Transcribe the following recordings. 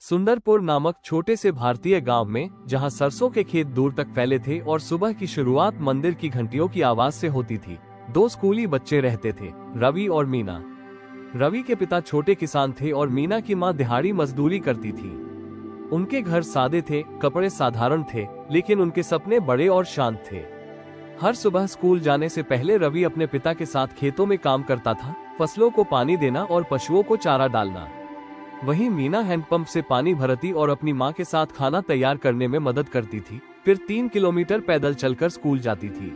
सुंदरपुर नामक छोटे से भारतीय गांव में, जहां सरसों के खेत दूर तक फैले थे और सुबह की शुरुआत मंदिर की घंटियों की आवाज से होती थी, दो स्कूली बच्चे रहते थे, रवि और मीना। रवि के पिता छोटे किसान थे और मीना की मां दिहाड़ी मजदूरी करती थी। उनके घर सादे थे, कपड़े साधारण थे, लेकिन उनके सपने बड़े और शांत थे। हर सुबह स्कूल जाने से पहले रवि अपने पिता के साथ खेतों में काम करता था, फसलों को पानी देना और पशुओं को चारा डालना। वहीं मीना हैंडपंप से पानी भरती और अपनी मां के साथ खाना तैयार करने में मदद करती थी। फिर 3 किलोमीटर पैदल चलकर स्कूल जाती थी।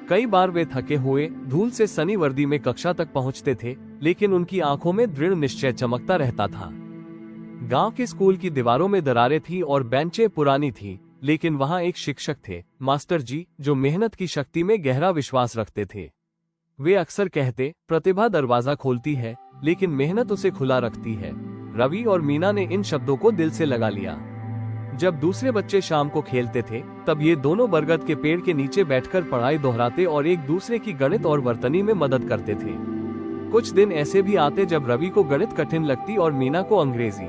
कई बार वे थके हुए धूल से सनी वर्दी में कक्षा तक पहुंचते थे, लेकिन उनकी आंखों में दृढ़ निश्चय चमकता रहता था। गांव के स्कूल की दीवारों में दरारें थी और बेंचें पुरानी थी, लेकिन वहां एक शिक्षक थे, मास्टर जी, जो मेहनत की शक्ति में गहरा विश्वास रखते थे। वे अक्सर कहते, प्रतिभा दरवाजा खोलती है, लेकिन मेहनत उसे खुला रखती है। रवि और मीना ने इन शब्दों को दिल से लगा लिया। जब दूसरे बच्चे शाम को खेलते थे, तब ये दोनों बरगद के पेड़ के नीचे बैठकर पढ़ाई दोहराते और एक दूसरे की गणित और वर्तनी में मदद करते थे। कुछ दिन ऐसे भी आते जब रवि को गणित कठिन लगती और मीना को अंग्रेजी।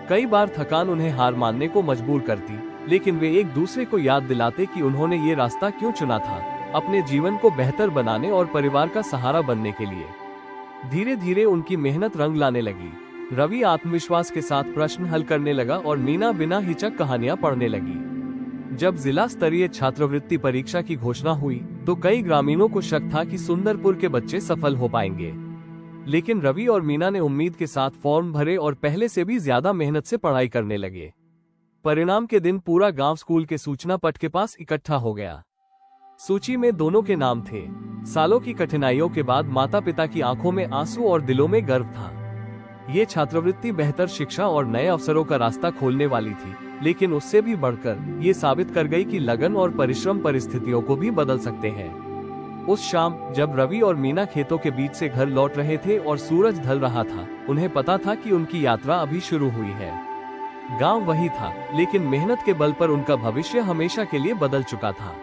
कई बार थकान उन्हें हार मानने को मजबूर करती, लेकिन वे एक दूसरे को याद दिलाते कि उन्होंने ये रास्ता क्यों चुना था, अपने जीवन को बेहतर बनाने और परिवार का सहारा बनने के लिए। धीरे धीरे उनकी मेहनत रंग लाने लगी। रवि आत्मविश्वास के साथ प्रश्न हल करने लगा और मीना बिना हिचक कहानियां पढ़ने लगी। जब जिला स्तरीय छात्रवृत्ति परीक्षा की घोषणा हुई, तो कई ग्रामीणों को शक था कि सुंदरपुर के बच्चे सफल हो पाएंगे। लेकिन रवि और मीना ने उम्मीद के साथ फॉर्म भरे और पहले से भी ज्यादा मेहनत से पढ़ाई करने लगे। परिणाम के दिन पूरा गांव स्कूल के सूचना पट के पास इकट्ठा हो गया। सूची में दोनों के नाम थे। सालों की कठिनाइयों के बाद माता पिता की आंखों में आंसू और दिलों में गर्व था। ये छात्रवृत्ति बेहतर शिक्षा और नए अवसरों का रास्ता खोलने वाली थी, लेकिन उससे भी बढ़कर ये साबित कर गई कि लगन और परिश्रम परिस्थितियों को भी बदल सकते हैं। उस शाम जब रवि और मीना खेतों के बीच से घर लौट रहे थे और सूरज ढल रहा था, उन्हें पता था कि उनकी यात्रा अभी शुरू हुई है। गांव वही था, लेकिन मेहनत के बल पर उनका भविष्य हमेशा के लिए बदल चुका था।